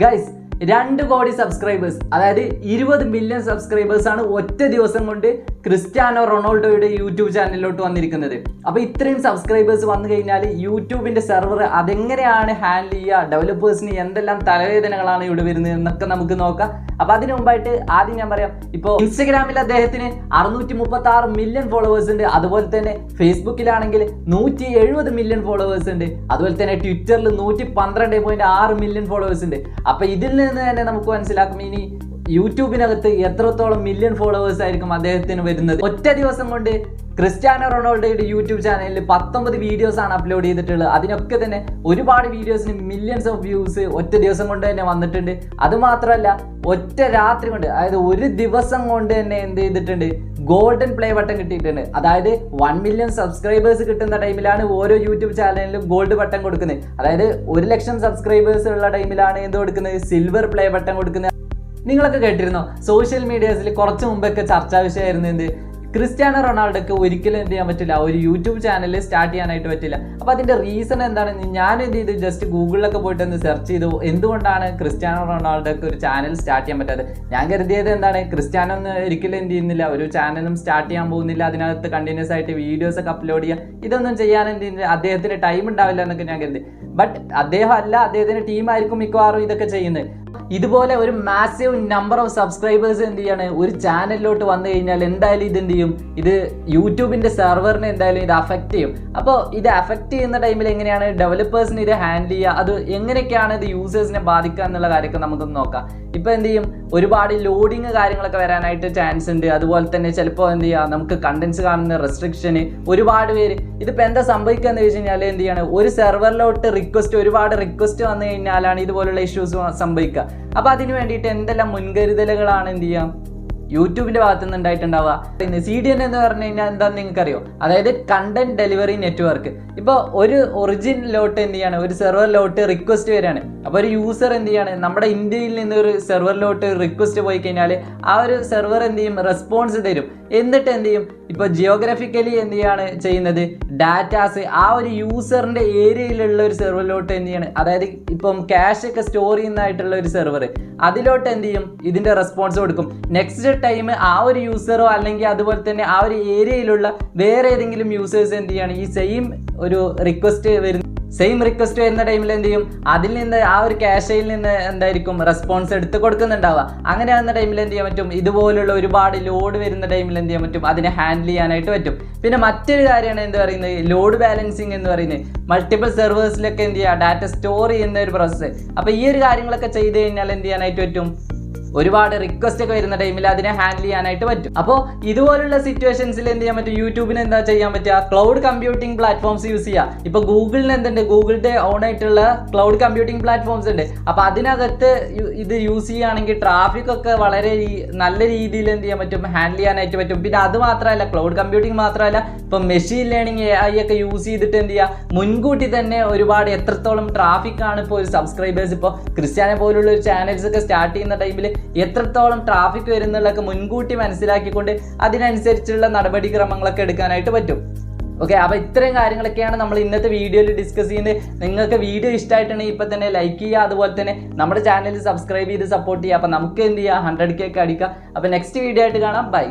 Guys 2 കോടി subscribers, അതായത് 20 million subscribers ആണ് ഒറ്റ ദിവസം കൊണ്ട് ക്രിസ്ത്യാനോ റൊണാൾഡോയുടെ യൂട്യൂബ് ചാനലിലോട്ട് വന്നിരിക്കുന്നത്. അപ്പോൾ ഇത്രയും സബ്സ്ക്രൈബേഴ്സ് വന്നു കഴിഞ്ഞാൽ യൂട്യൂബിന്റെ സെർവർ അതെങ്ങനെയാണ് ഹാൻഡിൽ ചെയ്യുക, ഡെവലപ്പേഴ്സിന് എന്തെല്ലാം തലവേദനകളാണ് ഇവിടെ വരുന്നത് എന്നൊക്കെ നമുക്ക് നോക്കാം. അപ്പോൾ അതിനു മുമ്പായിട്ട് ആദ്യം ഞാൻ പറയാം, ഇപ്പോൾ ഇൻസ്റ്റഗ്രാമിൽ അദ്ദേഹത്തിന് 636 മില്യൺ ഫോളോവേഴ്സ് ഉണ്ട്. അതുപോലെ തന്നെ ഫേസ്ബുക്കിലാണെങ്കിൽ 170 മില്യൺ ഫോളോവേഴ്സ് ഉണ്ട്. അതുപോലെ തന്നെ ട്വിറ്ററിൽ 112.6 മില്യൺ ഫോളോവേഴ്സ് ഉണ്ട്. അപ്പോൾ ഇതിൽ നിന്ന് തന്നെ നമുക്ക് മനസ്സിലാക്കും ഇനി യൂട്യൂബിനകത്ത് എത്രത്തോളം മില്യൺ ഫോളോവേഴ്സ് ആയിരിക്കും അദ്ദേഹത്തിന് വരുന്നത്. ഒറ്റ ദിവസം കൊണ്ട് ക്രിസ്ത്യാനോ റൊണാൾഡോയുടെ യൂട്യൂബ് ചാനലിൽ 19 വീഡിയോസ് ആണ് അപ്ലോഡ് ചെയ്തിട്ടുള്ളത്. അതിനൊക്കെ തന്നെ ഒരുപാട് വീഡിയോസിന് മില്യൺസ് ഓഫ് വ്യൂസ് ഒറ്റ ദിവസം കൊണ്ട് തന്നെ വന്നിട്ടുണ്ട്. അതുമാത്രമല്ല ഒറ്റ രാത്രി കൊണ്ട്, അതായത് ഒരു ദിവസം കൊണ്ട് തന്നെ എന്ത് ചെയ്തിട്ടുണ്ട്, ഗോൾഡൻ പ്ലേ ബട്ടൺ കിട്ടിയിട്ടുണ്ട്. അതായത് 1 മില്യൺ സബ്സ്ക്രൈബേഴ്സ് കിട്ടുന്ന ടൈമിലാണ് ഓരോ യൂട്യൂബ് ചാനലിലും ഗോൾഡ് ബട്ടൺ കൊടുക്കുന്നത്. അതായത് 1 ലക്ഷം സബ്സ്ക്രൈബേഴ്സ് ഉള്ള ടൈമിലാണ് എന്ത് കൊടുക്കുന്നത്, സിൽവർ പ്ലേ ബട്ടൺ കൊടുക്കുന്നത്. നിങ്ങളൊക്കെ കേട്ടിരുന്നോ, സോഷ്യൽ മീഡിയാസിൽ കുറച്ച് മുമ്പൊക്കെ ചർച്ചാ വിഷയമായിരുന്നു എന്ത്, ക്രിസ്ത്യാനോ റൊണാൾഡോക്ക് ഒരിക്കലും എന്ത് ചെയ്യാൻ പറ്റില്ല, ഒരു യൂട്യൂബ് ചാനൽ സ്റ്റാർട്ട് ചെയ്യാനായിട്ട് പറ്റില്ല. അപ്പോൾ അതിൻ്റെ റീസൺ എന്താണെന്ന് ഞാൻ എന്ത് ചെയ്തു, ജസ്റ്റ് ഗൂഗിളിലൊക്കെ പോയിട്ട് ഒന്ന് സെർച്ച് ചെയ്തു, എന്തുകൊണ്ടാണ് ക്രിസ്ത്യാനോ റൊണാൾഡോക്ക് ഒരു ചാനൽ സ്റ്റാർട്ട് ചെയ്യാൻ പറ്റാതെ. ഞാൻ കരുതിയത് എന്താണ്, ക്രിസ്ത്യാനോ ഒന്നും ഒരിക്കലും എന്ത് ചെയ്യുന്നില്ല, ഒരു ചാനലും സ്റ്റാർട്ട് ചെയ്യാൻ പോകുന്നില്ല, അതിനകത്ത് കണ്ടിന്യൂസ് ആയിട്ട് വീഡിയോസ് ഒക്കെ അപ്ലോഡ് ചെയ്യുക, ഇതൊന്നും ചെയ്യാൻ എന്ത് ചെയ്യുന്നില്ല, അദ്ദേഹത്തിന് ടൈം ഉണ്ടാവില്ല എന്നൊക്കെ ഞാൻ കരുതി. ബട്ട് അദ്ദേഹം അല്ല, അദ്ദേഹത്തിന്റെ ടീമായിരിക്കും മിക്കവാറും ഇതൊക്കെ ചെയ്യുന്നത്. ഇതുപോലെ ഒരു മാസീവ് നമ്പർ ഓഫ് സബ്സ്ക്രൈബേഴ്സ് എന്ത് ചെയ്യാണ് ഒരു ചാനലിലോട്ട് വന്നു കഴിഞ്ഞാൽ എന്തായാലും ഇത് എന്ത് ചെയ്യും, ഇത് യൂട്യൂബിന്റെ സെർവറിനെ എന്തായാലും ഇത് അഫക്റ്റ് ചെയ്യും. അപ്പോൾ ഇത് അഫക്റ്റ് ചെയ്യുന്ന ടൈമിൽ എങ്ങനെയാണ് ഡെവലപ്പേഴ്സിന് ഇത് ഹാൻഡിൽ ചെയ്യുക, അത് എങ്ങനെയൊക്കെയാണ് ഇത് യൂസേഴ്സിനെ ബാധിക്കുക എന്നുള്ള കാര്യമൊക്കെ നമുക്കൊന്ന് നോക്കാം. ഇപ്പോൾ എന്ത് ചെയ്യും, ഒരുപാട് ലോഡിങ് കാര്യങ്ങളൊക്കെ വരാനായിട്ട് ചാൻസ് ഉണ്ട്. അതുപോലെ തന്നെ ചിലപ്പോൾ എന്ത് ചെയ്യുക, നമുക്ക് കണ്ടന്റ്സ് കാണുന്ന റെസ്ട്രിക്ഷന് ഒരുപാട് പേര്, ഇതിപ്പോൾ എന്താ സംഭവിക്കുക എന്ന് വെച്ച് കഴിഞ്ഞാൽ എന്ത് ചെയ്യാണ്, ഒരു സെർവറിലോട്ട് ഒരുപാട് റിക്വസ്റ്റ് വന്നു കഴിഞ്ഞാലാണ് ഇതുപോലുള്ള ഇഷ്യൂസ് സംഭവിക്കുക. അപ്പോൾ അതിന് വേണ്ടിയിട്ട് എന്തെല്ലാം മുൻകരുതലുകളാണ് എന്ത് ചെയ്യാം യൂട്യൂബിന്റെ ഭാഗത്ത് നിന്ന് ഉണ്ടായിട്ടുണ്ടാവുക. പിന്നെ CDN എന്ന് പറഞ്ഞു കഴിഞ്ഞാൽ എന്താണെന്ന് നിങ്ങൾക്കറിയോ, അതായത് കണ്ടന്റ് ഡെലിവറി നെറ്റ്വർക്ക്. ഇപ്പോൾ ഒരു ഒറിജിനിലോട്ട് എന്ത് ചെയ്യാണ്, ഒരു സെർവറിലോട്ട് റിക്വസ്റ്റ് വരികയാണ്. അപ്പോൾ ഒരു യൂസർ എന്ത് ചെയ്യാണ്, നമ്മുടെ ഇന്ത്യയിൽ നിന്ന് ഒരു സെർവറിലോട്ട് റിക്വസ്റ്റ് പോയി കഴിഞ്ഞാൽ ആ ഒരു സെർവർ എന്ത് ചെയ്യും, റെസ്പോൺസ് തരും. എന്നിട്ട് എന്ത് ചെയ്യും, ഇപ്പോൾ ജിയോഗ്രഫിക്കലി എന്ത് ചെയ്യാണ് ചെയ്യുന്നത്, ഡാറ്റാസ് ആ ഒരു യൂസറിന്റെ ഏരിയയിലുള്ള ഒരു സെർവറിലോട്ട് എന്ത് ചെയ്യാണ്, അതായത് ഇപ്പം ക്യാഷ് ഒക്കെ സ്റ്റോർ ചെയ്യുന്നതായിട്ടുള്ള ഒരു സെർവർ, അതിലോട്ട് എന്ത് ചെയ്യും, ഇതിന്റെ റെസ്പോൺസ് കൊടുക്കും. നെക്സ്റ്റ് ടൈം ആ ഒരു യൂസറോ അല്ലെങ്കിൽ അതുപോലെ തന്നെ ആ ഒരു ഏരിയയിലുള്ള വേറെ ഏതെങ്കിലും യൂസേഴ്സ് എന്ത് ചെയ്യാണ്, ഈ സെയിം റിക്വസ്റ്റ് വരുന്ന ടൈമിൽ എന്ത് ചെയ്യും, അതിൽ നിന്ന് ആ ഒരു ക്യാഷയിൽ നിന്ന് എന്തായിരിക്കും റെസ്പോൺസ് എടുത്ത് കൊടുക്കുന്നുണ്ടാവുക. അങ്ങനെ വന്ന ടൈമിൽ എന്ത് ചെയ്യാൻ പറ്റും, ഇതുപോലുള്ള ഒരുപാട് ലോഡ് വരുന്ന ടൈമിൽ എന്ത് ചെയ്യാൻ പറ്റും, അതിനെ ഹാൻഡിൽ ചെയ്യാനായിട്ട് പറ്റും. പിന്നെ മറ്റൊരു കാര്യമാണ് എന്ത് പറയുന്നത്, ലോഡ് ബാലൻസിങ് എന്ന് പറയുന്നത്. മൾട്ടിപ്പിൾ സെർവേഴ്സിലൊക്കെ എന്ത് ചെയ്യുക, ഡാറ്റ സ്റ്റോർ ചെയ്യുന്ന ഒരു പ്രോസസ്സ്. അപ്പോൾ ഈ ഒരു കാര്യങ്ങളൊക്കെ ചെയ്ത് കഴിഞ്ഞാൽ എന്ത് ചെയ്യാനായിട്ട് പറ്റും, ഒരുപാട് റിക്വസ്റ്റ് ഒക്കെ വരുന്ന ടൈമിൽ അതിനെ ഹാൻഡിൽ ചെയ്യാനായിട്ട് പറ്റും. അപ്പോൾ ഇതുപോലുള്ള സിറ്റുവേഷൻസിൽ എന്ത് ചെയ്യാൻ പറ്റും, യൂട്യൂബിന് എന്താ ചെയ്യാൻ പറ്റുക, ക്ലൗഡ് കമ്പ്യൂട്ടിംഗ് പ്ലാറ്റ്ഫോംസ് യൂസ് ചെയ്യുക. ഇപ്പോൾ ഗൂഗിളിന് എന്തുണ്ട്, ഗൂഗിളിന്റെ ഓൺ ആയിട്ടുള്ള ക്ലൗഡ് കമ്പ്യൂട്ടിംഗ് പ്ലാറ്റ്ഫോംസ് ഉണ്ട്. അപ്പോൾ അതിനകത്ത് ഇത് യൂസ് ചെയ്യുകയാണെങ്കിൽ ട്രാഫിക് ഒക്കെ വളരെ നല്ല രീതിയിൽ എന്ത് ചെയ്യാൻ പറ്റും, ഹാൻഡിൽ ചെയ്യാനായിട്ട് പറ്റും. പിന്നെ അത് മാത്രമല്ല, ക്ലൗഡ് കമ്പ്യൂട്ടിംഗ് മാത്രമല്ല, ഇപ്പം മെഷീൻ ലേണിംഗ് AI ഒക്കെ യൂസ് ചെയ്തിട്ട് എന്ത് ചെയ്യുക, മുൻകൂട്ടി തന്നെ ഒരുപാട് എത്രത്തോളം ട്രാഫിക് ആണ് ഇപ്പോൾ ഒരു സബ്സ്ക്രൈബേഴ്സ്, ഇപ്പോൾ ക്രിസ്ത്യാനോ പോലുള്ള ഒരു ചാനൽസ് ഒക്കെ സ്റ്റാർട്ട് ചെയ്യുന്ന ടൈമിൽ എത്രത്തോളം ട്രാഫിക് വരുന്നുള്ളതൊക്കെ മുൻകൂട്ടി മനസ്സിലാക്കിക്കൊണ്ട് അതിനനുസരിച്ചുള്ള നടപടിക്രമങ്ങളൊക്കെ എടുക്കാനായിട്ട് പറ്റും. ഓക്കെ, അപ്പോൾ ഇത്രയും കാര്യങ്ങളൊക്കെയാണ് നമ്മൾ ഇന്നത്തെ വീഡിയോയിൽ ഡിസ്കസ് ചെയ്യുന്നത്. നിങ്ങൾക്ക് വീഡിയോ ഇഷ്ടമായിട്ടുണ്ടെങ്കിൽ ഇപ്പോൾ തന്നെ ലൈക്ക് ചെയ്യുക, അതുപോലെ തന്നെ നമ്മുടെ ചാനൽ സബ്സ്ക്രൈബ് ചെയ്ത് സപ്പോർട്ട് ചെയ്യുക. അപ്പോൾ നമുക്ക് എന്ത് ചെയ്യുക, 100K ഒക്കെ അടിക്കുക. അപ്പോൾ നെക്സ്റ്റ് വീഡിയോ ആയിട്ട് കാണാം. ബൈ.